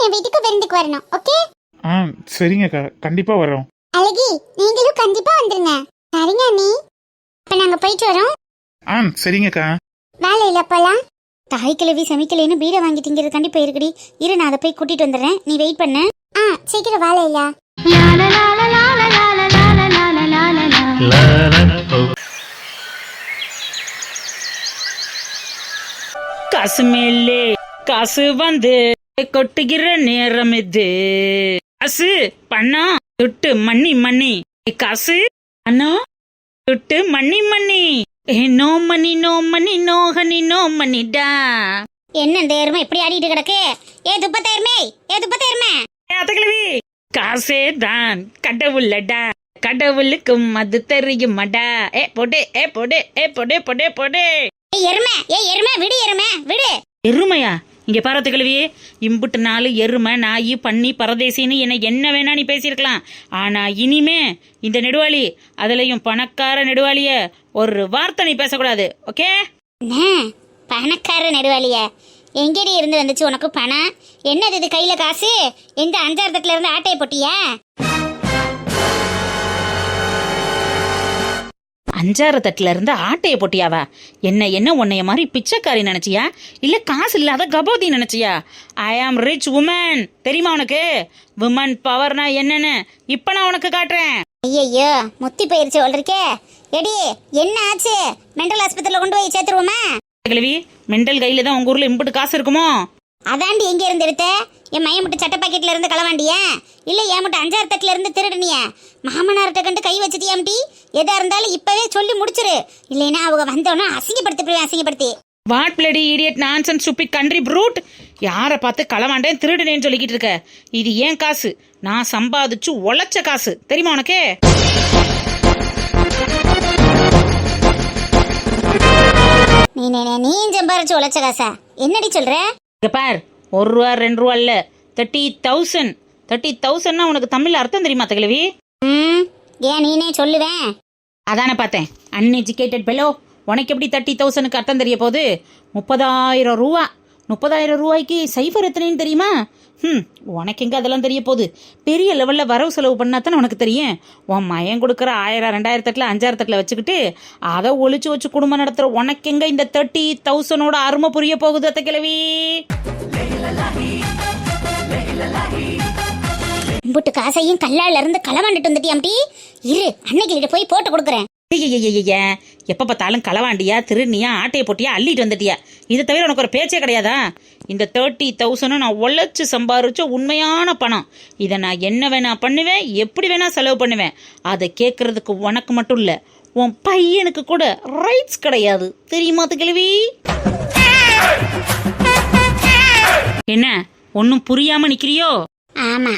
என் வீட்டுக்கு விருந்துக்கு வரணும். ஓகே? சரிங்கக்கா, கண்டிப்பா வரோம். அழகி, நீங்களும் கண்டிப்பா வந்துருங்க. சரிங்க நீ. இப்ப நாங்க போயிட்டு வரோம். சரிங்கக்கா. வேலையில போலாம். தாய் கிழவி சமைக்கலைன்னு பீரை வாங்கி திங்கிறது கண்டிப்பா இருக்குடி. இரு, நான் அதை போய் கூட்டிட்டு வந்துடுறேன், நீ வெயிட் பண்ணு. சீக்கிரம் வேலையில. காசு மேலே காசு வந்து கொட்டுகிற நேரம் இது. காசு பணம் துட்டு மண்ணி மண்ணி. காசு பணம் துட்டு மண்ணி மண்ணி. No money no money no honey no மணிடா. என்ன இந்த எருமை இப்படி ஆடிட்டு கிடக்கு? ஏ துப்பத்தேர்மே, ஏ துப்பத்தேர்மே. அத்தகிழவி, காசே தான் கடவுளடா, கடவுளுக்கும் அது தெரியுமாடா. போடு போடு போடு போடு போடு. எருமை, எருமை விடு, எருமை விடு. எருமையா? இங்க பாரத்து கிழவி, இம்புட்டு நாள் எருமை நாயி பண்ணி பரதேசின்னு என்ன வேணா நீ பேசியிருக்கலாம். ஆனா இனிமே இந்த நெடுவாளி, அதுலயும் பணக்கார நெடுவாளிய ஒரு வார்த்தை நீ பேசக்கூடாது. ஓகே? பணக்கார நெடுவாளிய எங்கடி இருந்து வந்துச்சு உனக்கு பணம்? என்னது இது கையில காசு? எந்த அஞ்சாரத்துல இருந்து ஆட்டையை போட்டியா? அஞ்சாறு தட்டுல இருந்து ஆட்டைய போட்டியாவா? என்ன உன்னைய மாதிரி பிச்சைக்காரி நினைச்சியா, இல்ல காசு இல்லாத கபோதி நினைச்சியா? ஐ ஆம் ரிச் உமன், தெரியுமா உனக்கு? உமன் பவர்னா என்னன்னு இப்ப நான் உனக்கு காட்டுறேன். ஐயோ, முத்தி போயிருச்சு இருக்கே. எடி, என்ன ஆச்சு? மெண்டல் ஆஸ்பத்திரியில கொண்டு போய் சேர்த்துருவோமா? கிழவி, மெண்டல் கையில தான் உங்க ஊர்ல இம்புட்டு காசு இருக்குமோ? அதாண்டி எங்க இருந்து எடுத்த? என் மையம் மட்டும் சட்ட பாக்கெட்ல இருந்து களவாண்டியா, இல்ல என் மட்டும் அஞ்சாறு தட்டுல இருந்து திருடுனியா? மாமனார்ட்ட கண்டு கை வச்சுட்டியாம்டி? எதா இருந்தாலும் இப்பவே சொல்லி முடிச்சிரு, இல்லைன்னா அவங்க வந்தோன்னா அசிங்கப்படுத்தி. What bloody idiot nonsense stupid country brute. யாரை பார்த்து களவாண்டேன் திருடுனேன்னு சொல்லிக்கிட்டு இருக்க? இது ஏன் காசு, நான் சம்பாதிச்சு உழைச்ச காசு, தெரியுமா உனக்கு? நீ சம்பாரிச்சு உழைச்ச காசா? என்னடி சொல்ற? பார், 1 ரூபா 2 ரூபா இல்ல, 30,000. 30,000னா உனக்கு தமிழ்ல அர்த்தம் தெரியுமா தகிழவி? ஏன் நீனே சொல்லுவேன். அதானே பார்த்தேன். அன்எஜுகேட்டட் பெலோ, உனக்கு எப்படி 30,000க்கு அர்த்தம் தெரிய போகுது? 30,000 ரூபா. 30,000 ரூபாய்க்கு சைஃபர் எத்தனைன்னு தெரியுமா? உனக்கு எங்க அதெல்லாம் தெரிய போகுது? பெரிய லெவல்ல வரவு செலவு பண்ணாத்தானே உனக்கு தெரியும். உன் மயம் கொடுக்குற 1000 2000 தட்டுல 5000 தட்டுல வச்சுக்கிட்டு அதை ஒழிச்சு வச்சு குடும்பம் நடத்துற உனக்கு எங்க இந்த 30,000ஓட அருமை புரிய போகுது அத்த கிழவி? இம்புட்டு காசையும் கல்லால இருந்து களவாண்டுட்டு வந்துட்டியாம்டி. இரு, அன்னைக்கு போய் போட்டு கொடுக்குறேன். எப்ப பார்த்தாலும் களவாண்டியா திருநியா ஆட்டையை போட்டியா அள்ளிட்டு வந்துட்டியா? இதை தவிர உனக்கு ஒரு பேச்சே கிடையாதா? இந்த 30,000 நான் உழைச்சு சம்பாரிச்ச உண்மையான பணம். இதை நான் என்ன வேணா பண்ணுவேன், எப்படி வேணா செலவு பண்ணுவேன். அதை கேட்கறதுக்கு உனக்கு மட்டும் இல்ல, உன் பையனுக்கு கூட ரைட்ஸ் கிடையாது, தெரியுமா கிழவி? என்ன ஒன்னும் புரியாம நிக்கிறியோ? ஆமா.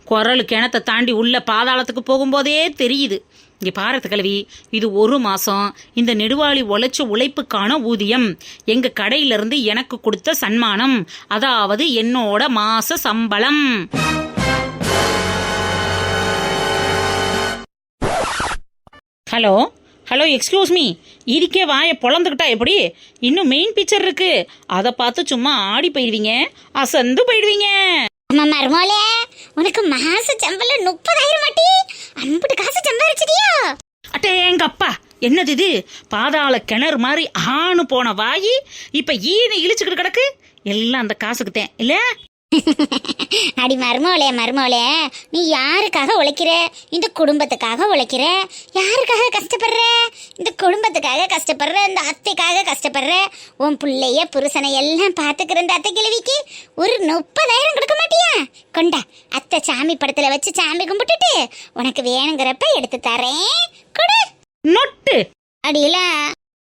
குரலு கிணத்தை தாண்டி உள்ள பாதாளத்துக்கு போகும்போதே தெரியுது. இங்க பாரத கிழவி, இது 1 மாசம் இந்த நெடுவாளி உழைச்ச உழைப்புக்கான ஊதியம், எங்க கடையில இருந்து எனக்கு கொடுத்த சன்மானம், அதாவது என்னோட மாச சம்பளம். Hello hello, excuse me. இதுக்கே வாயை பொழந்துக்கிட்டா எப்படி? இன்னும் மெயின் பிக்சர் இருக்கு, அதை பார்த்து சும்மா ஆடி போயிடுவீங்க, அசந்து போயிடுவீங்க. மருமோளே, உனக்கு மாச சம்பளம் 30,000 மாட்டி? அம்புட்டு காசு சம்பாரிச்சிட்டியா? அட்டே எங்க அப்பா, என்னது இது? பாதாள கிணறு மாதிரி ஆணு போன வாயி இப்ப ஈனு இழிச்சுக்கிட்டு கிடக்கு. எல்லாம் அந்த காசுக்கு தேன் இல்ல? அடி மருமோளே, நீ யாருக்காக உழைக்கிற? இந்த குடும்பத்துக்காக உழைக்கிற. யாருக்காக கஷ்டப்படுற? இந்த குடும்பத்துக்காக கஷ்டப்படுற, இந்த அத்தைக்காக கஷ்டப்படுற. உன் பிள்ளைய புருஷனை எல்லாம் பாத்துக்கிற இந்த அத்தை கிழவிக்கு ஒரு 30,000 கொடுக்க மாட்டியா? கொண்டா, அத்தை சாமி படத்துல வச்சு சாமி கும்பிட்டுட்டு உனக்கு வேணுங்கிறப்ப எடுத்து தரேன், கொடு. நொட்டு அடியில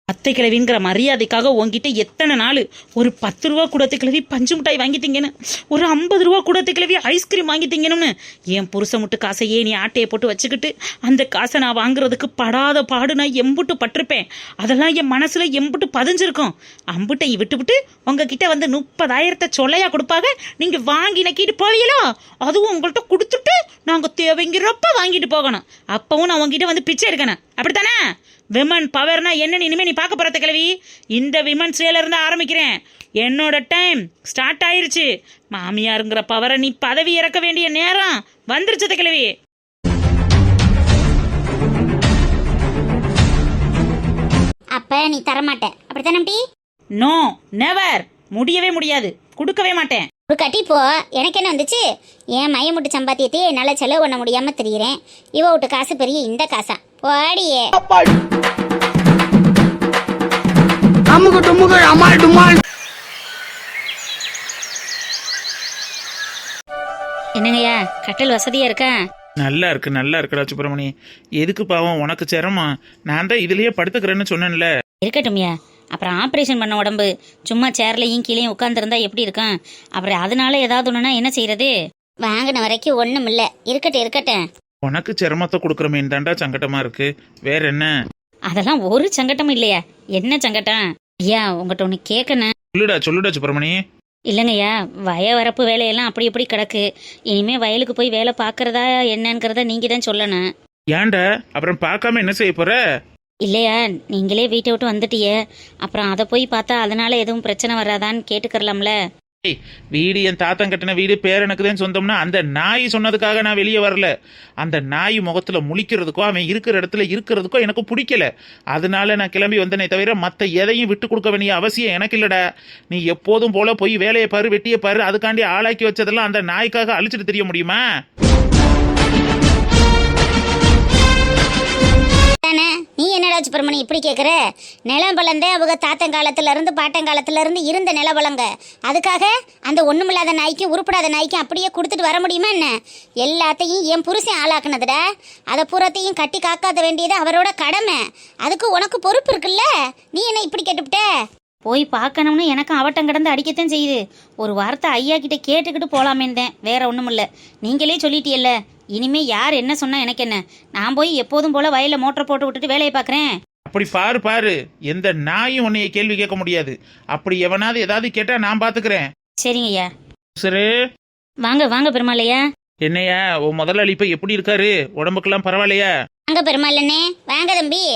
அத்தை கிழவிங்கிற மரியாதைக்காக உங்ககிட்ட எத்தனை நாள் ஒரு 10 ரூபா கூடத்தை கிழவி பஞ்சு மிட்டாய் வாங்கிட்டீங்கன்னு, ஒரு 50 ரூபா கூடத்தை கிழவி ஐஸ்கிரீம் வாங்கிட்டீங்கன்னு என் புருஷ முட்டு காசையே நீ ஆட்டையை போட்டு வச்சுக்கிட்டு அந்த காசை நான் வாங்குறதுக்கு படாத பாடு நான் எம்புட்டு பட்டிருப்பேன். அதெல்லாம் என் மனசுல எம்புட்டு பதிஞ்சிருக்கும். அம்புட்டை விட்டுவிட்டு உங்ககிட்ட வந்து 30,000 சொல்லையா கொடுப்பாங்க, நீங்க வாங்கி நக்கிட்டு போவீங்களோ? அதுவும் உங்கள்கிட்ட கொடுத்துட்டு நாங்க தேவைங்கிறப்ப வாங்கிட்டு போகணும். அப்பவும் நான் உங்ககிட்ட வந்து பிச்சை எடுக்கணும். அப்படித்தானே? விமன் பவர்னா என்னன்னு இனிமே நீ பார்க்க போறத கிழவி. இந்த விமன்ஸ் டேல இருந்து ஆரம்பிக்கிறேன். என்னோட டைம் ஸ்டார்ட் ஆயிருச்சு. மாமியாருங்கிற பவரை நீ பதவி இறக்க வேண்டிய நேரம் வந்துருச்சு கிழவி. அப்ப நீ தரமாட்ட அப்படித்தானே? No, never. முடியவே முடியாது, கொடுக்கவே மாட்டேன். ஒரு கட்டி போ. எனக்கு என்ன வந்துச்சு? என் மையமுட்டு சம்பாத்தியத்தை என்னால் செலவு பண்ண முடியாம தெரியுறேன். இவ விட்டு காசு பெரிய இந்த காசா? போடியே. என்னங்கய்யா, கட்டல் வசதியா இருக்கா? நல்லா இருக்கு, நல்லா இருக்குடா சுப்பிரமணி. எதுக்கு பாவம் உனக்கு சிரமம்? நான் தான் இதுலயே படுத்துக்கிறேன்னு சொன்னேன்ல. இருக்கட்டும்யா. அப்புறம் ஆப்ரேஷன் பண்ண உடம்பு சும்மா சேர்லையும் கீழேயும் உட்காந்துருந்தா எப்படி இருக்கும்? அப்புறம் அதனால ஏதாவது ஒண்ணுனா என்ன செய்யறது? வாங்கின வரைக்கும் ஒண்ணும் இல்ல. இருக்கட்டும் இருக்கட்டும். உனக்கு சிரமத்தை கொடுக்குறமேன்னு தாண்டா சங்கடமா இருக்கு. வேற என்ன? அதெல்லாம் ஒரு சங்கட்டமும் இல்லையா. என்ன சங்கட்டம்? ஐயா, உங்ககிட்ட ஒண்ணு கேட்கணும். சொல்லுடா சுப்பிரமணி. இல்லைங்கய்யா, வரப்பு வேலையெல்லாம் அப்படி இப்படி கிடக்கு. இனிமே வயலுக்கு போய் வேலை பார்க்கறதா என்னங்கிறத நீங்க தான் சொல்லணும். ஏன்டா அப்புறம் பார்க்காம என்ன செய்ய போற? இல்லையா, நீங்களே வீட்டை விட்டு வந்துட்டிய, அப்புறம் அதை போய் பார்த்தா அதனால எதுவும் பிரச்சனை வராதான்னு கேட்டுக்கறலாம்ல. வீடு என் தாத்தன் கட்டின வீடு, பேரனுக்கு தான் சொந்தம்னா அந்த நாய் சொன்னதுக்காக நான் வெளியே வரல. அந்த நாய் முகத்துல முழிக்கிறதுக்கோ அவன் இருக்கிற இடத்துல இருக்கிறதுக்கோ எனக்கு பிடிக்கல. அதனால நான் கிளம்பி வந்தனே தவிர மற்ற எதையும் விட்டு கொடுக்க வேண்டிய அவசியம் எனக்கு இல்லடா. நீ எப்போதும் போல போய் வேலையை பாரு, வெட்டியை பாரு. அதுக்காண்டி ஆளாக்கி வச்சதெல்லாம் அந்த நாய்க்காக அழிச்சிட்டு தெரிய முடியுமா? நீ என்னடா சுப்பிரமணி இப்படி கேட்குற? நிலம் பலந்தே அவங்க தாத்தங்காலத்துல இருந்து பாட்டங்காலத்துல இருந்து இருந்த நிலபலங்க. அதுக்காக அந்த ஒண்ணுமில்லாத நாய்க்கும் உருப்படாத நாய்க்கும் அப்படியே கொடுத்துட்டு வர முடியுமா என்ன? எல்லாத்தையும் என் புருஷன் ஆளாக்குனதுடா. அதை பூரத்தையும் கட்டி காக்காத வேண்டியது அவரோட கடமை. அதுக்கு உனக்கு பொறுப்பு இருக்குல்ல. நீ என்ன இப்படி கேட்டுவிட்ட? போய் பார்க்கணும்னு எனக்கு அவட்டம் கிடந்து அடிக்கத்தான் செய்யுது. ஒரு வார்த்தை ஐயா கிட்ட கேட்டுக்கிட்டு போலாமேந்தேன். வேற ஒன்றும் இல்லை. நீங்களே சொல்லிட்டியல்ல, இனிமே யார் என்ன சொன்னா எனக்கு என்ன? நான் போய் எப்போதும் போல வயல்ல மோட்டர் போட்டு விட்டுட்டு வேலையை பார்க்குறேன். அப்படி பாரு, எந்த நாயும் உன்னைய கேள்வி கேட்க முடியாது. அப்படி எவனாவது ஏதாவது கேட்டா நான் பாத்துக்கிறேன். சரிங்க ஐயா. சரி, வாங்க பெருமாளையா. என்னையா உன் முதலாளி இப்ப எப்படி இருக்காரு? உடம்புக்கெல்லாம் பரவாயில்லையா? வாங்க பெருமாளண்ணே, வாங்க தம்பி.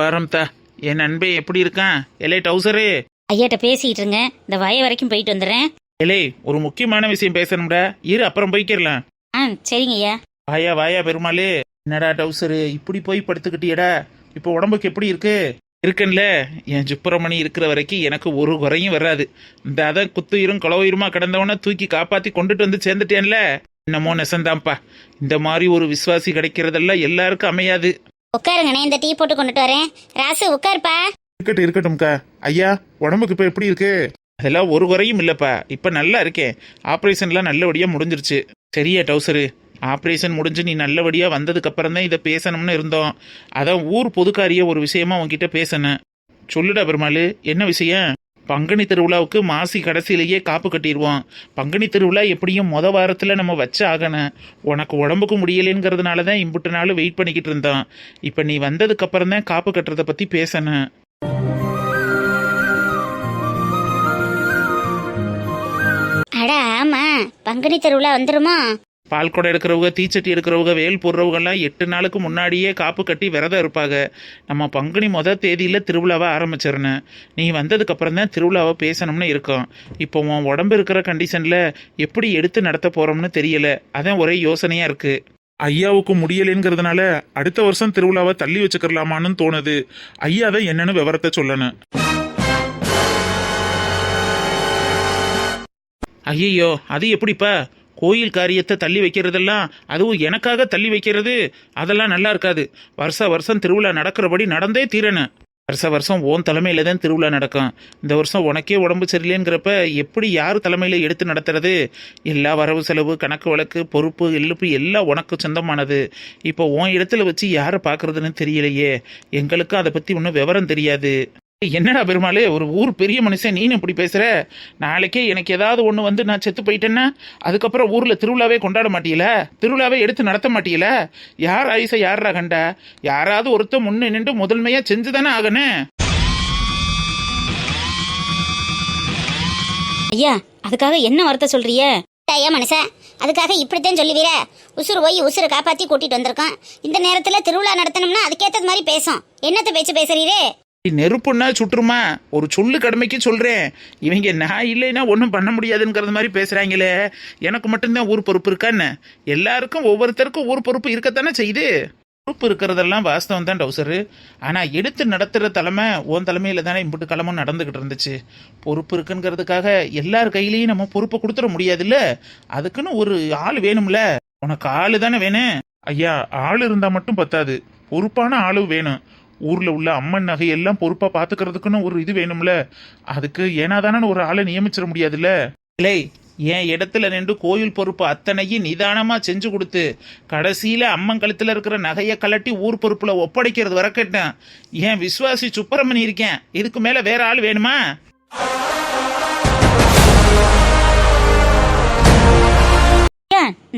வாரம்தா. என் நண்பே எப்படி இருக்கான்? எலே டவுசரு, ஐயாட்ட பேசிட்டு இருங்க. இந்த வய வரைக்கும் போயிட்டு வந்துடுறேன். எலே ஒரு முக்கியமான விஷயம் பேசணும்டா. இரு, அப்புறம் போய்க்கிடலாம். சரிங்க ஐயா. வாயா பெருமாளே. என்னடா டவுசரு இப்படி போய் படுத்துக்கிட்டியடா? இப்போ உடம்புக்கு எப்படி இருக்கேன்ல. என் சுப்பிரமணி இருக்கிற வரைக்கும் எனக்கு ஒரு குறையும் வராது. இந்த அதான் குத்துயிரும் குளவுயிருமா கிடந்தவன தூக்கி காப்பாத்தி கொண்டுட்டு வந்து சேர்ந்துட்டேன்ல. என்னமோ நெசந்தாம்ப்பா. இந்த மாதிரி ஒரு விசுவாசி கிடைக்கிறதெல்லாம் எல்லாருக்கும் அமையாது. உட்காருங்கண்ணே, இந்த டீ போட்டு கொண்டுட்டு வரேன். ராசு உட்காருப்பா. இருக்கட்டும்க்கா. ஐயா உடம்புக்கு இப்ப எப்படி இருக்கு? அதெல்லாம் ஒரு குறையும் இல்லப்பா. இப்ப நல்லா இருக்கேன். ஆப்ரேஷன்லாம் நல்லபடியா முடிஞ்சிருச்சு. சரியா டவுசரு, ஆப்ரேஷன் முடிஞ்சு நீ நல்லபடியா வந்ததுக்கு அப்புறம் தான் இதை பேசணும்னு இருந்தோம். அதான் ஊர் பொதுக்காரிய ஒரு விஷயமா உன்கிட்ட பேசணும். சொல்லுடா பெருமாள், என்ன விஷயம்? பங்குனி திருவிழாவுக்கு மாசி கடைசியிலேயே காப்பு கட்டிடுவோம். பங்குனி திருவிழா எப்படியும் வாரத்தில் நம்ம வச்சு ஆகணும். உனக்கு உடம்புக்கு முடியலைங்கிறதுனால தான் இம்புட்டு நாள் வெயிட் பண்ணிக்கிட்டு இருந்தோம். இப்போ நீ வந்ததுக்கு அப்புறம் தான் காப்பு கட்டுறதை பற்றி பேசணும். அட ஆமா, பங்குனி திருவிழா வந்துருமா? பால் குடம் எடுக்கிறவங்க, தீச்சட்டி எடுக்கிறவங்க, வேல் போடுறவங்கெல்லாம் 8 நாளுக்கு முன்னாடியே காப்பு கட்டி விரதம் இருப்பாங்க. நம்ம பங்குனி தேதியில் திருவிழாவை ஆரம்பிச்சிடணும். நீ வந்ததுக்கு அப்புறம் தான் திருவிழாவை பேசணும்னு இருக்கோம். இப்போ உன் உடம்பு இருக்கிற கண்டிஷனில் எப்படி எடுத்து நடத்த போகிறோம்னு தெரியல. அதான் ஒரே யோசனையாக இருக்கு. ஐயாவுக்கு முடியலைங்கிறதுனால அடுத்த வருஷம் திருவிழாவை தள்ளி வச்சுக்கலாமான்னு தோணுது. ஐயா தான் என்னன்னு விவரத்தை சொல்லணும். ஐயோ, அது எப்படிப்பா? கோயில் காரியத்தை தள்ளி வைக்கிறதெல்லாம், அதுவும் எனக்காக தள்ளி வைக்கிறது, அதெல்லாம் நல்லா இருக்காது. வருஷம் திருவிழா நடக்கிறபடி நடந்தே தீரணும். வருஷம் ஓன் தலைமையில தான் திருவிழா நடக்கும். இந்த வருஷம் உனக்கே உடம்பு சரியில்லைங்கிறப்ப எப்படி யார் தலைமையில எடுத்து நடத்துறது? எல்லா வரவு செலவு, கணக்கு வழக்கு, பொறுப்பு, இழுப்பு எல்லாம் உனக்கு சொந்தமானது. இப்போ உன் இடத்துல வச்சு யாரை பார்க்கறதுன்னு தெரியலையே. எங்களுக்கும் அதை பற்றி ஒன்றும் விவரம் தெரியாது. என்னடா பெருமாளே, ஒரு ஊர் பெரிய மனுஷன் நீனு இப்படி பேசுற? நாளைக்கே எனக்கு ஏதாவது ஒன்று வந்து நான் செத்து போயிட்டேன்னா அதுக்கப்புறம் ஊரில் திருவிழாவே கொண்டாட மாட்டீல? திருவிழாவே எடுத்து நடத்த மாட்டீல? யார் ஆயுசை யாரா கண்டா? யாராவது ஒருத்தர் முன்னே நின்று முதன்மையாக செஞ்சு தானே ஆகணும். ஐயா, அதுக்காக என்ன வார்த்தை சொல்றிய? ஐயா மனுஷா, அதுக்காக இப்படித்தான் சொல்லுவீர? உசுறு போய் உசுறு காப்பாற்றி கூட்டிட்டு வந்திருக்கோம். இந்த நேரத்தில் திருவிழா நடத்தணும்னா அதுக்கேற்றது மாதிரி பேசும். என்னத்த பேச்சு பேசுறீரே? நெருப்புன்னா சுற்றுமா? ஒரு சொல்லு கடமைக்கு சொல்றேன். இவங்க நான் இல்லைன்னா ஒன்றும் பண்ண முடியாதுங்கிறது மாதிரி பேசுறாங்களே. எனக்கு மட்டும்தான் ஊர் பொறுப்பு இருக்கான்னு? எல்லாருக்கும் ஒவ்வொருத்தருக்கும் ஊர் பொறுப்பு இருக்கத்தானே செய்யுது. பொறுப்பு இருக்கிறதெல்லாம் வாஸ்தவம் தான் டவுசரு. ஆனால் எடுத்து நடத்துகிற தலைமை உன் தலைமையில் தானே இம்புட்டு கிளம்பும் நடந்துக்கிட்டு இருந்துச்சு. பொறுப்பு இருக்குங்கிறதுக்காக எல்லார் கையிலையும் நம்ம பொறுப்பை கொடுத்துட முடியாதுல்ல. அதுக்குன்னு ஒரு ஆள் வேணும்ல. உனக்கு ஆளு தானே வேணும். ஐயா, ஆள் இருந்தால் மட்டும் பத்தாது, பொறுப்பான ஆளு வேணும். ஊர்ல உள்ள அம்மன் நகையெல்லாம் பொறுப்பா பாத்துக்கிறதுக்குன்னு ஒரு இது வேணும்ல. அதுக்கு ஏனாதானு ஒரு ஆளை நியமிச்சிட முடியாதுல்ல. இல்லை, என் இடத்துல நின்று கோயில் பொறுப்பு அத்தனையும் நிதானமா செஞ்சு கொடுத்து கடைசியில அம்மன் கழுத்துல இருக்கிற நகையை கலட்டி ஊர் பொறுப்புல ஒப்படைக்கிறது வரக்கட்டேன். என் விசுவாசி சுப்பிரமணி இருக்கேன். இதுக்கு மேல வேற ஆள் வேணுமா?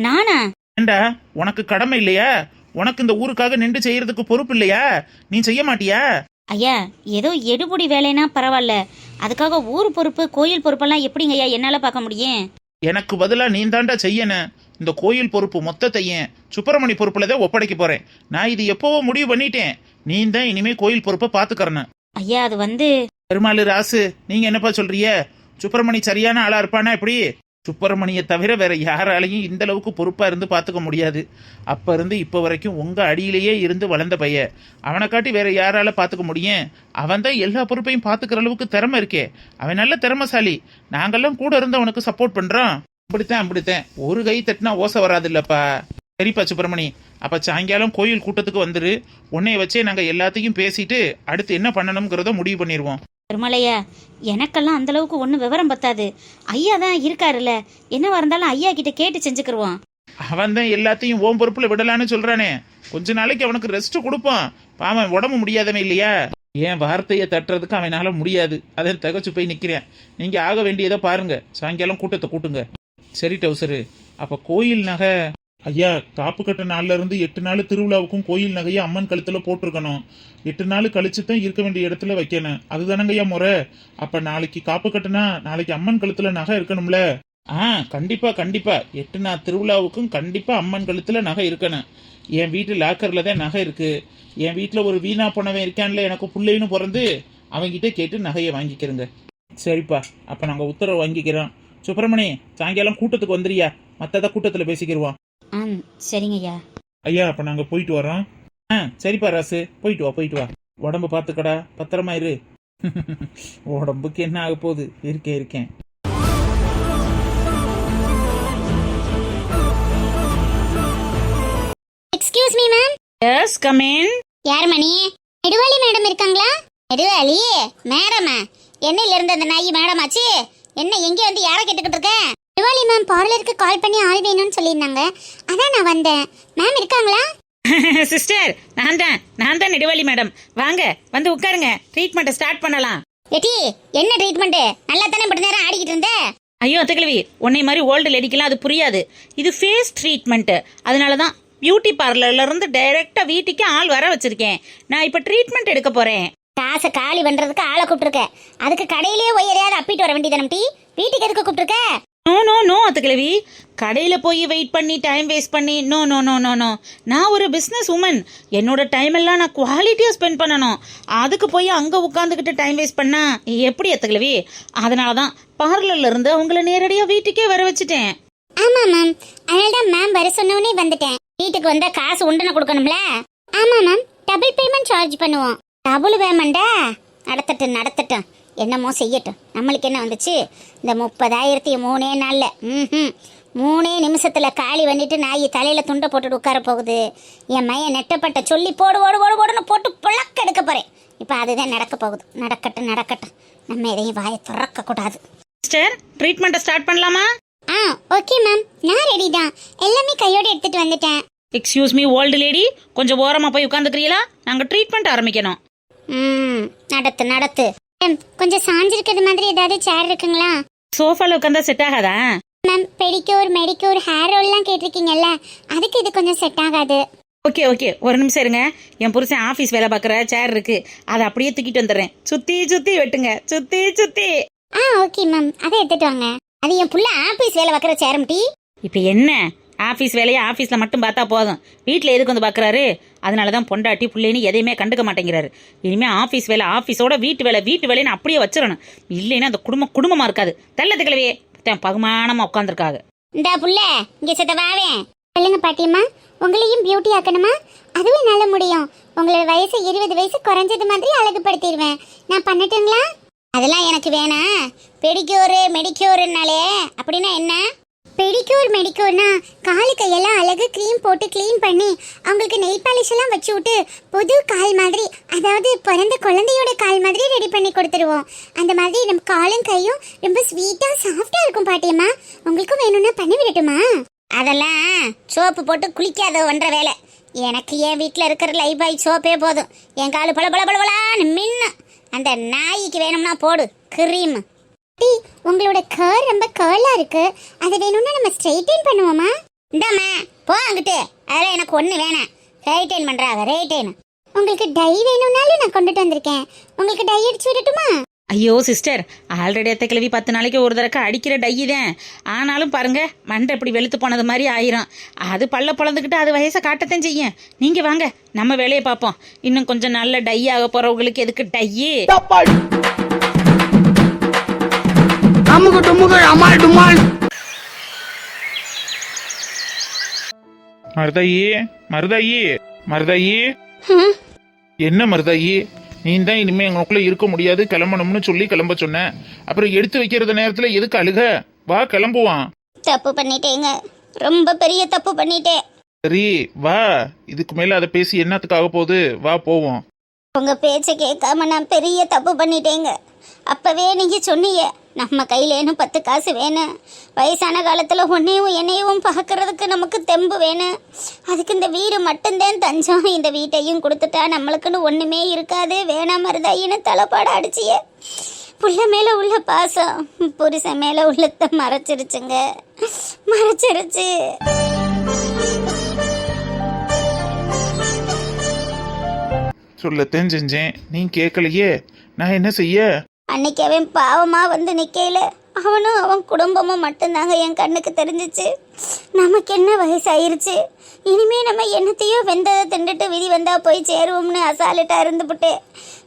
நானா? ஏண்டா, உனக்கு கடமை இல்லையா? உனக்கு இந்த ஊருக்காக நின்று செய்யறதுக்கு பொறுப்பு இல்லையா? நீ செய்ய மாட்டியா? ஐயா, ஏதோ எடுபடி வேலைனா பரவாயில்ல, அதுக்காக ஊர் பொறுப்பு கோயில் பொறுப்பெல்லாம் எப்படிங்க ஐயா என்னால பார்க்க முடியும்? எனக்கு பதிலா நீ தாண்டா செய்யணும். இந்த கோயில் பொறுப்பு மொத்தத்தையும் சுப்பிரமணி பொறுப்புல தான் ஒப்படைக்க போறேன். நான் இது எப்பவோ முடிவு பண்ணிட்டேன். நீ தான் இனிமே கோயில் பொறுப்பை பாத்துக்கறணும். ஐயா, அது வந்து பெருமாள் ராசு, நீங்க என்னப்பா சொல்றீங்க? சுப்பிரமணி சரியான ஆளா இருப்பானா? எப்படி? சுப்பிரமணியை தவிர வேற யாராலையும் இந்த அளவுக்கு பொறுப்பா இருந்து பாத்துக்க முடியாது. அப்ப இருந்து இப்ப வரைக்கும் உங்க அடியிலேயே இருந்து வளர்ந்த பையன். அவனை காட்டி வேற யாரால பாத்துக்க முடியும்? அவன் தான் எல்லா பொறுப்பையும் பாத்துக்கிற அளவுக்கு திறமை இருக்கே. அவன் நல்ல திறமைசாலி. நாங்கெல்லாம் கூட இருந்து அவனுக்கு சப்போர்ட் பண்றோம். அப்படித்தான் ஒரு கை தட்டினா ஓசை வராது இல்லப்பா. சரிப்பா சுப்பிரமணி, அப்ப சாயங்காலம் கோயில் கூட்டத்துக்கு வந்துரு. உன்னைய வச்சே நாங்க எல்லாத்தையும் பேசிட்டு அடுத்து என்ன பண்ணணும்ங்கிறத முடிவு பண்ணிடுவோம். பெருமாளையா, எனக்கெல்லாம் அந்த அளவுக்கு ஒன்றும் விவரம் பத்தாது. ஐயா தான் இருக்காருல்ல, என்னவா இருந்தாலும் ஐயா கிட்ட கேட்டு செஞ்சுக்கிருவோம். அவன் தான் எல்லாத்தையும் ஓம் பொறுப்புல விடலான்னு சொல்றானே. கொஞ்ச நாளைக்கு அவனுக்கு ரெஸ்ட் கொடுப்பான். பாவன் உடம்பு முடியாதவன் இல்லையா? என் வார்த்தையை தட்டுறதுக்கு அவனால முடியாது. அதை தகச்சு போய் நிக்கிறேன். நீங்க ஆக வேண்டியதை பாருங்க. சாயங்காலம் கூட்டத்தை கூட்டுங்க. சரி டவுசரு, அப்ப கோயில் நகை ஐயா, காப்பு கட்ட நாள்ல இருந்து 8 நாள் திருவிழாவுக்கும் கோயில் நகையை அம்மன் கழுத்துல போட்டிருக்கணும். 8 நாள் கழிச்சு தான் இருக்க வேண்டிய இடத்துல வைக்கணும். அதுதானங்க ஐயா முறை. அப்ப நாளைக்கு காப்பு கட்டுனா நாளைக்கு அம்மன் கழுத்துல நகை இருக்கணும்ல. கண்டிப்பா 8 நாள் திருவிழாவுக்கும் கண்டிப்பா அம்மன் கழுத்துல நகை இருக்கணும். என் வீட்டு லாக்கர்ல தான் நகை இருக்கு. என் வீட்டுல ஒரு வீணா போனவன் இருக்கான்ல, எனக்கு பிள்ளைன்னு பிறந்து, அவங்கிட்ட கேட்டு நகையை வாங்கிக்கிறேங்க. சரிப்பா, அப்ப நாங்க உத்தரவு வாங்கிக்கிறோம். சுப்பிரமணி, சாயங்காலம் கூட்டத்துக்கு வந்துறியா? மத்தத கூட்டத்துல பேசிக்கிருவோம். சரிங்க ஐயா. ஐயா, அப்ப நாங்க போயிட்டு வரோம். சரிப்பா ராசு, போயிட்டு வா. உடம்பு பாத்துக்கடா, பத்திரமா இரு. உடம்புக்கு என்ன ஆக போகுது? இருக்கேன். Excuse me ma'am. Yes, come in. யார் மணி? நெடுவாளி மேடம் இருக்காங்களா? நெடுவாளி மேடமா? என்னையில இருந்து அந்த நாயி மேடம் ஆச்சு? என்ன எங்க வந்து யாரை கேட்டுக்கிட்டு இருக்க? நெடுவாளி மேம் பார்லருக்கு கால் பண்ணி ஆள் வேணும்னு சொல்லியிருந்தாங்க, அதான் நான் வந்தேன். மேம் இருக்காங்களா? சிஸ்டர், நான் தான் நெடுவாளி மேடம். வாங்க, வந்து உட்காருங்க. ட்ரீட்மெண்ட்டை ஸ்டார்ட் பண்ணலாம். ஏட்டி, என்ன ட்ரீட்மெண்ட்? நல்லா தானே இப்படி நேரம் ஆடிக்கிட்டு இருந்த. ஐயோ அத்தக்கிழவி, உன்னை மாதிரி ஓல்டு லேடிக்கெல்லாம் அது புரியாது. இது ஃபேஸ் ட்ரீட்மெண்ட். அதனால தான் பியூட்டி பார்லர்ல இருந்து டைரக்டா வீட்டுக்கு ஆள் வர வச்சிருக்கேன். நான் இப்ப ட்ரீட்மெண்ட் எடுக்க போறேன். காசை காலி பண்றதுக்கு ஆளை கூப்பிட்டுருக்க, அதுக்கு கடையிலேயே போய் எதையாவது அப்பிட்டு வர வேண்டியதானம் டீ? வீட்டுக்கு எதுக்கு கூப்பிட்டுருக்க? நோ அத்தக்கிழவி, கடையில போய் வெயிட் பண்ணி டைம் வேஸ்ட் பண்ணி நோ. நான் ஒரு பிசினஸ் உமன். என்னோட டைம் எல்லாம் நான் குவாலிட்டியா ஸ்பெண்ட் பண்ணணும். அதுக்கு போய் அங்க உட்காந்துக்கிட்டு டைம் வேஸ்ட் பண்ணா எப்படி அத்தக்கிழவி? அதனாலதான் பார்லர்ல இருந்து அவங்கள நேரடியா வீட்டுக்கே வர வச்சுட்டேன். ஆமா மேம், அதனால்தான் மேம் வர சொன்னவனே வந்துட்டேன். வீட்டுக்கு வந்தா காசு உண்டன கொடுக்கணும்ல. ஆமா மேம், டபுள் பேமெண்ட் சார்ஜ் பண்ணுவோம். டபுள் பேமெண்டா? நடத்தட்டும், என்னமோ செய்யட்டும். நம்மளுக்கு என்ன வந்துச்சு? இந்த 30,000 3 நாள்ல 3 நிமிஷத்துல காலி பண்ணிட்டு நாய் தலையில துண்டை போட்டுட்டு உட்கார போகுது. என் மையன் நெட்டப்பட்ட சொல்லி போடுன்னு போட்டு புழக்க எடுக்க போறேன். இப்ப அதுதான் நடக்க போகுது. நடக்கட்டும். நம்ம எதையும் வாயை திறக்க கூடாது. சிஸ்டர், ட்ரீட்மெண்ட்டை ஸ்டார்ட் பண்ணலாமா? ஓகே மேம், நான் ரெடி தான். எல்லாமே கையோட எடுத்துட்டு வந்துட்டேன். எக்ஸ்கியூஸ் மீ ஓல்டு லேடி, கொஞ்சம் ஓரமா போய் உட்காந்துக்கிறீங்களா? நாங்க ட்ரீட்மெண்ட் ஆரம்பிக்கணும். நடத்து. கொஞ்சம் சாஞ்சிருக்கிறது மாதிரி ஏதாவது சேர் இருக்குங்களா? சோஃபால உட்காந்தா செட் ஆகாதா? மேம், பெடிக்யூர் மெடிக்யூர் ஹேர் ரோல்லாம் கேட்டிருக்கீங்கல்ல, அதுக்கு இது கொஞ்சம் செட் ஆகாது. ஓகே ஒரு நிமிஷம் இருங்க. என் புருஷன் ஆபீஸ் வேலை பார்க்குற சேர் இருக்கு, அதை அப்படியே தூக்கிட்டு வந்துடுறேன். சுத்தி வெட்டுங்க, சுத்தி. ஓகே மேம், அதை எடுத்துட்டு வாங்க. அது என் புள்ள ஆபீஸ் வேலை பார்க்குற சேரம் டீ. இப்போ என்ன ஆஃபீஸ் வேலையை ஆஃபீஸில் மட்டும் பார்த்தா போதும், வீட்டில் எதுக்கு வந்து பார்க்குறாரு? அதனால தான் பொண்டாட்டி பிள்ளைன்னு எதையுமே கண்டுக்க மாட்டேங்கிறாரு. இனிமேல் ஆஃபீஸ் வேலை ஆஃபீஸோட வீட்டு வேலைன்னு அப்படியே வச்சிடணும். இல்லைன்னா அந்த குடும்பமாக இருக்காது. தள்ளது கிளவியே பகுமானமாக உட்காந்துருக்காங்க. இந்தா புள்ள இங்க செத்தவாவே. சொல்லுங்க பாட்டியம்மா, உங்களையும் பியூட்டி ஆக்கணுமா? அதுவும் நல்ல முடியும். உங்களோட வயசு 20 வயசு குறைஞ்சது மாதிரி அழகுபடுத்திடுவேன். நான் பண்ணட்டுங்களா? அதெல்லாம் எனக்கு வேணாம். பெடிக்யூரு மெடிக்யூருனாலே அப்படின்னா என்ன? பெடிக்யூர் மெடிக்யூர்னா காலு கையெல்லாம் அழகு க்ரீம் போட்டு க்ளீன் பண்ணி அவங்களுக்கு நெயில் பாலிஷ் எல்லாம் வச்சு விட்டு புது கால் மாதிரி, அதாவது பிறந்த குழந்தையோட கால் மாதிரி ரெடி பண்ணி கொடுத்துருவோம். அந்த மாதிரி நம்ம காலும் கையும் ரொம்ப ஸ்வீட்டா சாஃப்டா இருக்கும் பாட்டியம்மா. உங்களுக்கும் வேணும்னா பண்ணி விடட்டுமா? அதெல்லாம் சோப்பு போட்டு குளிக்காத ஒன்ற வேலை. எனக்கு என் வீட்டில் இருக்கிற லைபாய் சோப்பே போதும். என் காலு பல பல பலபலான்னு மின்னு. அந்த நாய்க்கு வேணும்னா போடு கிரீம். உங்களோட கேர் ரொம்ப கேர்லா இருக்கு. அது வேணும்னா நம்ம ஸ்ட்ரைட்டைன் பண்ணுவோமா? இந்தாம்மா போ அங்கிட்டு. அதெல்லாம் எனக்கு ஒண்ணு வேணாம். ரைட்டைன் பண்றாங்க ரைட்டைன். உங்களுக்கு டை வேணும்னாலும் நான் கொண்டுட்டு வந்திருக்கேன். உங்களுக்கு டை அடிச்சு விடட்டுமா? ஐயோ சிஸ்டர், ஆல்ரெடி எத்த கிழவி 10 நாளைக்கு ஒரு தடவை அடிக்கிற டை தான். ஆனாலும் பாருங்க மண்டை இப்படி வெளுத்து போனது மாதிரி ஆயிரும். அது பல்ல பொழந்துக்கிட்டு அது வயசை காட்டத்தான் செய்யும். நீங்க வாங்க நம்ம வேலையை பார்ப்போம். இன்னும் கொஞ்சம் நல்ல டை ஆக போறவங்களுக்கு எதுக்கு டையு? மருதாயி என்ன மருதாயி, நீ தான் இனிமே எங்களுக்குள்ள இருக்க முடியாது கிளம்பணும்னு சொல்லி கிளம்ப சொன்ன. அப்புறம் எடுத்து வைக்கிறது நேரத்துல எதுக்கு அழுக? வா கிளம்புவான். தப்பு பண்ணிட்டேங்க, ரொம்ப பெரிய தப்பு பண்ணிட்டேன். சரி வா, இதுக்கு மேல அதை பேசி என்னத்துக்காக போகுது? வா போவோம். உங்க பேச்ச கேட்காம நான் பெரிய தப்பு பண்ணிட்டேங்க. அப்பவே நீங்க சொன்னீங்க நம்ம கையிலேனும் 10 காசு வேணும், வயசான காலத்துல உன்னையும் என்னையும் பார்க்கறதுக்கு நமக்கு தெம்பு வேணும், அதுக்கு இந்த வீடு மட்டும்தான் தஞ்சம், இந்த வீட்டையும் கொடுத்துட்டா நம்மளுக்குன்னு ஒண்ணுமே இருக்காது, வேணாம் மருதாயின்னு தலைப்பாட அடிச்சிய. புள்ள மேல உள்ள பாசம் புருஷன் மேல உள்ளத மறைச்சிருச்சுங்க, மறைச்சிருச்சு. சொல்லத்தான் செஞ்சேன், நீ கேட்கலையே, நான் என்ன செய்ய? அன்னைக்கு அவன் பாவமா வந்து நிக்கையில அவனும் அவன் குடும்பமும் மட்டும்தாங்க என் கண்ணுக்கு தெரிஞ்சிச்சு. நமக்கு என்ன வயசாயிருச்சு, இனிமே நம்ம என்னத்தையோ வெந்ததை திண்டுட்டு விதி வந்தா போய் சேருவோம்னு அசாலிட்டா இருந்துபிட்டேன்.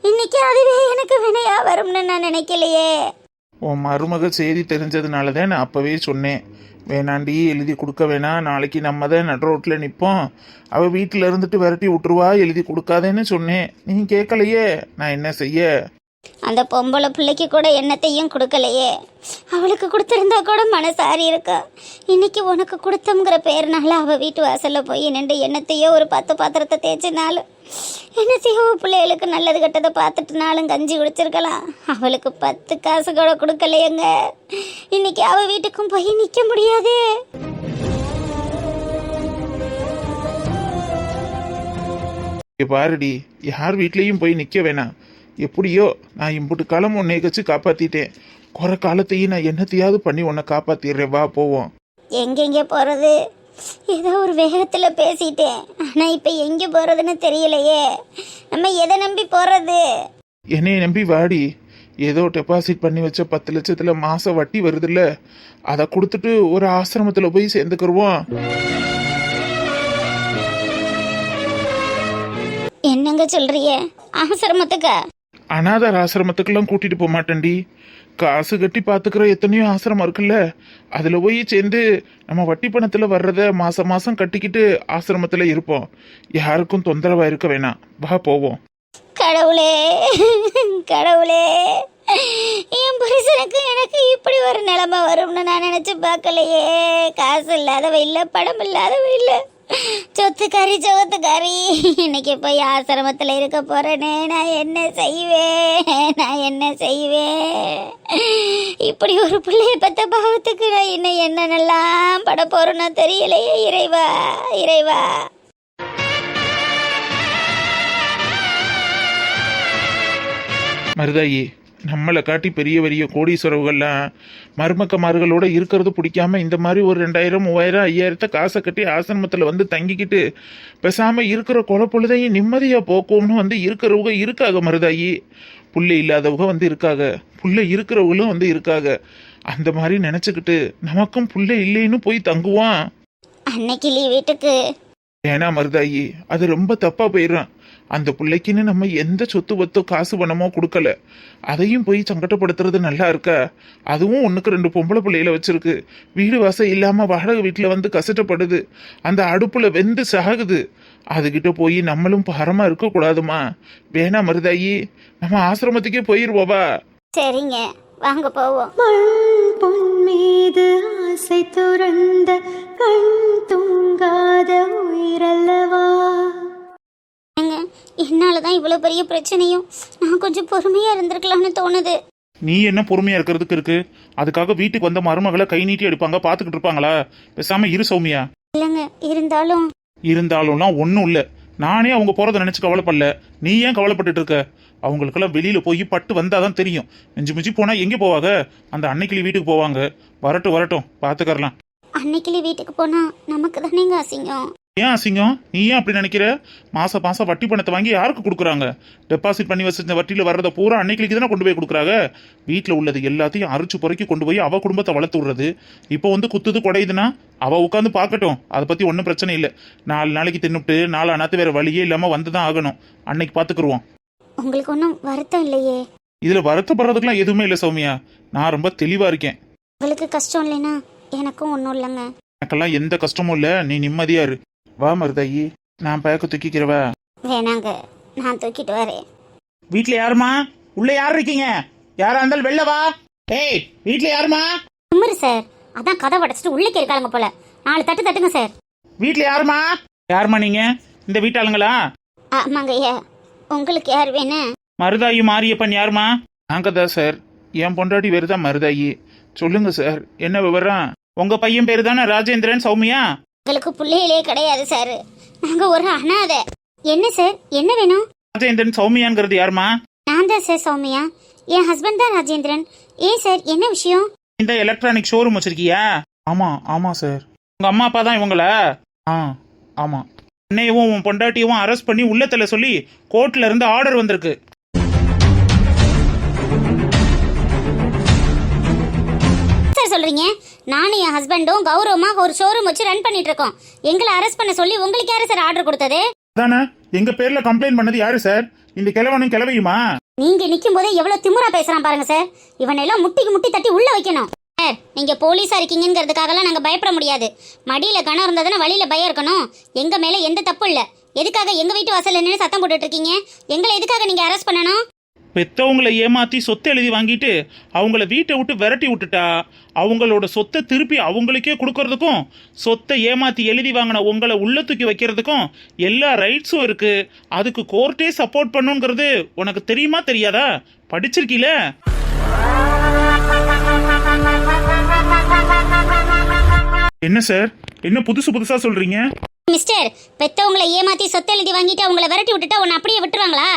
இன்னைக்கு அதுவே எனக்கு வினையா வரும்னு நான் நினைக்கலையே. உன் மருமக செய்தி தெரிஞ்சதுனாலதான் நான் அப்பவே சொன்னேன், வேணாண்டி எழுதி கொடுக்க வேணாம், நாளைக்கு நம்ம தான் நடு ரோட்டில் நிற்போம், அவள் வீட்டில் இருந்துட்டு விரட்டி விட்டுருவா, எழுதி கொடுக்காதேன்னு சொன்னேன். நீ கேட்கலையே, நான் என்ன செய்ய? அந்த பொம்பளை பிள்ளைக்கு கூட எண்ணத்தையும் கொடுக்கலையே, அவளுக்கு கொடுத்துருந்தா கூட மனசாரி இருக்கா. இன்னைக்கு உனக்கு கொடுத்தோங்கிற பேர்னால அவள் வீட்டு வாசலில் போய் நின்று எண்ணத்தையோ ஒரு 10 பாத்திரத்தை தேய்ச்சினாலும் என்னத்தையோ பிள்ளைகளுக்கு நல்லது கெட்டதை பார்த்துட்டுனாலும் கஞ்சி குடிச்சிருக்கலாம். அவளுக்கு 10 காசு கூட கொடுக்கலையங்க. இன்னைக்கு அவள் வீட்டுக்கும் போய் நிற்க முடியாது. பாருடி, யார் வீட்லேயும் போய் நிற்க வேணாம். எப்படியோ நான் இம்புட்டு காலம் உன்னை கச்சு காப்பாத்திட்டேன், குறை காலத்தையும் நான் என்னத்தையாவது பண்ணி உன்னை காப்பாத்திடுறேன். வா போவோம். எங்கெங்க போறது? ஏதோ ஒரு வேகத்துல பேசிட்டேன், ஆனா இப்ப எங்க போறதுன்னு தெரியலையே. நம்ம எதை நம்பி போறது? என்னைய நம்பி வாடி. ஏதோ டெபாசிட் பண்ணி வச்ச 10 லட்சத்துல மாசம் வட்டி வருதுல்ல, அதை கொடுத்துட்டு ஒரு ஆசிரமத்துல போய் சேர்ந்துக்கிருவோம். என்னங்க சொல்றிய? ஆசிரமத்துக்கா? அனாதர் ஆசிரமத்துக்கெல்லாம் கூட்டிட்டு போக மாட்டேன்டி. காசு கட்டி பாத்துக்கிற எத்தனையோ ஆசிரமம் இருக்குல்ல, அதுல போய் சேர்ந்து நம்ம வட்டி பணத்துல வர்றத மாசம் மாசம் கட்டிக்கிட்டு ஆசிரமத்துல இருப்போம். யாருக்கும் தொந்தரவா இருக்க வேணாம். வா போவோம். கடவுளே கடவுளே, என் புருஷனுக்கு எனக்கு இப்படி ஒரு நிலைமை வரும்னு நான் நினைச்சு பார்க்கலையே. காசு இல்லாதவ இல்ல, பணம் இல்லாதவ இல்ல, சொத்துக்காரி சோத்துக்காரி. இன்னைக்கு போய் ஆசிரமத்தில் இருக்க போறேனே, நான் என்ன செய்வேன்? நான் என்ன செய்வேன்? இப்படி ஒரு பிள்ளைய பத்த பாவத்துக்கு நான் இன்னும் என்னென்னலாம் பட போறேன்னு தெரியலையே. இறைவா இறைவா. மருதாயி, நம்மளை காட்டி பெரிய பெரிய கோடீஸ்வரவுகள்லாம் மருமக்கமார்களோட இருக்கிறது பிடிக்காம இந்த மாதிரி ஒரு 2000 3000 5000 காசை கட்டி ஆசிரமத்தில் வந்து தங்கிக்கிட்டு பேசாமல் இருக்கிற கொலை பொழுதையும் நிம்மதியாக போக்கும்னு வந்து இருக்கிறவங்க இருக்காக மருதாயி. புள்ளை இல்லாதவங்க வந்து இருக்காங்க, புள்ளை இருக்கிறவங்களும் வந்து இருக்காங்க. அந்த மாதிரி நினைச்சுக்கிட்டு நமக்கும் புள்ளை இல்லைன்னு போய் தங்குவான். அன்னைக்கு வீட்டுக்கு ஏன்னா மருதாயி, அது ரொம்ப தப்பா போயிடும். அந்த பிள்ளைக்குன்னு நம்ம எந்த சொத்து பத்தோ காசு பணமோ கொடுக்கல, அதையும் போய் சங்கடப்படுத்துறது நல்லா இருக்கா? அதுவும் ஒண்ணுக்கு 2 பொம்பளை பிள்ளையில வச்சிருக்கு, வீடு வாசம் இல்லாம வாடகை வீட்டுல வந்து கஷ்டப்படுது, அந்த அடுப்புல வெந்து சாகுது. அதுகிட்ட போய் நம்மளும் பாரமா இருக்க கூடாதுமா. வேணா மருதாயி, நம்ம ஆசிரமத்துக்கே போயிருவோவா? சரிங்க, வாங்க போவோம். பொன் மீது ஆசை துறந்த கண் தூங்காத உயிரல்லவா. என்னாலதான் இவ்வளவு பெரிய பிரச்சனையும், நான் கொஞ்சம் பொறுமையா இருந்திருக்கலாம்னு தோணுது. நீ என்ன பொறுமையா இருக்கிறதுக்கு இருக்கு? அதுக்காக வீட்டுக்கு வந்த மருமகளை கை நீட்டி எடுப்பாங்க, பாத்துக்கிட்டு இருப்பாங்களா? பேசாம இரு சௌமியா. இல்லைங்க, இருந்தாலும்லாம் ஒன்றும் இல்லை. நானே அவங்க போறதை நினைச்சு கவலைப்படல, நீ ஏன் கவலைப்பட்டுட்டு இருக்க? அவங்களுக்கெல்லாம் வெளியில போய் பட்டு வந்தாதான் தெரியும். மிஞ்சி போனா எங்கே போவாங்க? அந்த அன்னைக்கிளி வீட்டுக்கு போவாங்க. வரட்டும் பாத்துக்கறலாம். அன்னைக்கிளி வீட்டுக்கு போனா நமக்கு தானேங்க அசிங்கம். ஏன் அசிங்கம்? நீ ஏன் அப்படி நினைக்கிற? மாசம் வட்டி பணத்தை வாங்கி யாருக்கு கொடுக்குறாங்க? டெபாசிட் பண்ணி வச்சிருந்த வட்டியில வர்றத பூரா அன்னைக்கிளிக்கு தானே கொண்டு போய் கொடுக்குறாங்க. வீட்டுல உள்ளது எல்லாத்தையும் அரிச்சு பொறுக்கி கொண்டு போய் அவ குடும்பத்தை வளர்த்து விடுறது. இப்போ வந்து குத்துது குடையுதுன்னா அவ உட்காந்து பார்க்கட்டும், அதை பத்தி ஒன்றும் பிரச்சனை இல்லை. 4 நாளைக்கு தின்னுட்டு 4 நாத்து வேற வழியே இல்லாம வந்துதான் ஆகணும். அன்னைக்கு பாத்துக்குருவோம். உங்களுக்கு ஒன்றும் வருத்தம் இல்லையே? இதுல வருத்தப்படுறதுக்குலாம் எதுவுமே இல்லை சௌமியா, நான் ரொம்ப தெளிவா இருக்கேன். உங்களுக்கு கஷ்டம் இல்லைன்னா எனக்கும் ஒன்றும் இல்லைங்க. எனக்கெல்லாம் எந்த கஷ்டமும் இல்லை, நீ நிம்மதியா இரு. வா மருதாயி, நான் பேக்க தூக்கிக்கிறவா? வேணாங்க, நான் தூக்கிட்டு வரேன். வீட்டுல யாருமா? உள்ள யார் இருக்கீங்க? யாரா இருந்தாலும் வெளில வா. ஏய், வீட்டுல யாருமா? குமரு சார், அதான் கதை உடைச்சிட்டு உள்ளே இருக்காங்க போல. 4 தட்டு தட்டுங்க சார். வீட்டுல யாருமா? யாருமா நீங்க? இந்த வீட்டாளுங்களா? ஆமாங்க ஐயா. உங்களுக்கு யார் வேணும்? மருதாயி மாரியப்பன் யாருமா? நாங்க தான் சார், என் பொண்டாட்டி பேரு தான் மருதாயி. சொல்லுங்க சார், என்ன விவரம்? உங்க பையன் பேரு தானே ராஜேந்திரன் சௌமியா? உங்களுக்கு பிள்ளைகளே கிடையாது சார், நாங்க ஒரு அனாதை. என்ன சார், என்ன வேணும்? ராஜேந்திரன் சௌமியாங்கிறது யாருமா? நான் தான் சார் சௌமியா, என் ஹஸ்பண்ட் தான் ராஜேந்திரன். ஏன் சார், என்ன விஷயம்? இந்த எலக்ட்ரானிக் ஷோரூம் வச்சிருக்கியா? ஆமா சார். உங்க அம்மா அப்பா தான் இவங்களா? ஆமா. என்னையவும் உன் பொண்டாட்டியவும் அரெஸ்ட் பண்ணி உள்ளத்துல சொல்லி கோர்ட்ல இருந்து ஆர்டர் வந்திருக்கு. சார் சொல்றீங்க? நானும் என் ஹஸ்பண்டும் கௌரவமா ஒரு ஷோரூம் வச்சு ரன் பண்ணிட்டு இருக்கோம். எங்களை அரெஸ்ட் பண்ண சொல்லி உங்களுக்கு யாரு சார் ஆர்டர் கொடுத்தது? அதானே, எங்க பேர்ல கம்ப்ளைண்ட் பண்ணது யாரு சார்? இந்த கிழவனும் கிழவையுமா? நீங்க நிக்கும் போதே எவ்வளவு திமுறா பேசுறான் பாருங்க சார். இவனெல்லாம் முட்டிக்கு முட்டி தட்டி உள்ள வைக்கணும். சார், நீங்க போலீஸா இருக்கீங்கிறதுக்காகலாம் நாங்க பயப்பட முடியாது. மடியில கணம் இருந்ததுன்னா வழியில பயம் இருக்கணும். எங்க மேல எந்த தப்பு இல்ல. எதுக்காக எங்க வீட்டு வாசல்ல நின்று சத்தம் போட்டுட்டு இருக்கீங்க? எங்களை எதுக்காக நீங்க அரெஸ்ட் பண்ணணும்? பெத்தவங்களை ஏமாத்தி சொத்தை எழுதி வாங்கிட்டு அவங்கள வீட்டை விட்டு விரட்டி விட்டுட்டா அவங்களோட சொத்தை திருப்பி அவங்களுக்கே கொடுக்கறதுக்கும், சொத்தை ஏமாத்தி எழுதி வாங்கின உங்களை உள்ள தூக்கி வைக்கிறதுக்கும் எல்லா ரைட்ஸும் இருக்கு. அதுக்கு கோர்ட்டே சப்போர்ட் பண்ணுங்கிறது உனக்கு தெரியுமா தெரியாதா? படிச்சிருக்கீல? என்ன சார், என்ன புதுசா சொல்றீங்க? மிஸ்டர், பெத்தவங்களை ஏமாத்தி சொத்து எழுதி வாங்கிட்டு அவங்கள விரட்டி விட்டுட்டா உன்னை அப்படியே விட்டுருவாங்களா?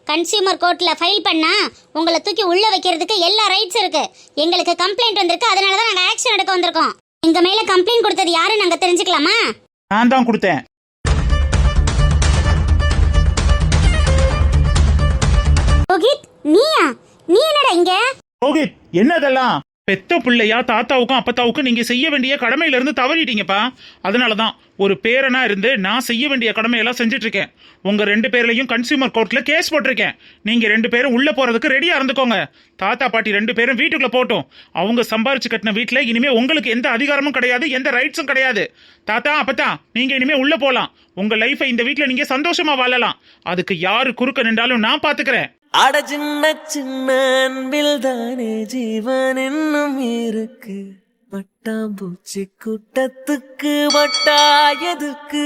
கன்சியூமர் கோர்ட்ல ஃபைல் பண்ணா உங்களை தூக்கி உள்ள வைக்கிறதுக்கு எல்லா ரைட்ஸ் இருக்கு. எங்களுக்கு கம்ப்ளைண்ட் வந்திருக்கு, அதனால தான் நாங்க ஆக்ஷன் எடுக்க வந்திருக்கோம். எங்க மேல கம்ப்ளைண்ட் கொடுத்தது யாரு நாங்க தெரிஞ்சுக்கலாமா? நான் தான் கொடுத்தேன். ரோஹித், நீ என்னடா இங்க? ரோஹித், என்னதெல்லாம்? பெத்த பிள்ளையா தாத்தாவுக்கும் அப்பத்தாவுக்கும் நீங்க செய்ய வேண்டிய கடமையில இருந்து தவறிட்டீங்கப்பா. அதனாலதான் ஒரு பேரனா இருந்து நான் செய்ய வேண்டிய கடமையெல்லாம் செஞ்சுட்டு இருக்கேன். உங்க 2 பேர்லயும் கன்சியூமர் கோர்ட்ல கேஸ் போட்டிருக்கேன். நீங்க 2 பேரும் உள்ள போறதுக்கு ரெடியா இருந்துக்கோங்க. தாத்தா பாட்டி 2 பேரும் வீட்டுக்குள்ள போட்டும். அவங்க சம்பாரிச்சு கட்டின வீட்டுல இனிமே உங்களுக்கு எந்த அதிகாரமும் கிடையாது, எந்த ரைட்ஸும் கிடையாது. தாத்தா அப்பத்தா, நீங்க இனிமே உள்ள போலாம். உங்க லைஃபை இந்த வீட்டுல நீங்க சந்தோஷமா வாழலாம். அதுக்கு யாரு குறுக்க நின்றாலும் நான் பாத்துக்கிறேன். அட சின்ன சின்ன அன்பில் தானே ஜீவன் இன்னும் இருக்கு. பட்டாம்பூச்சி கூட்டத்துக்கு வட்டாயதுக்கு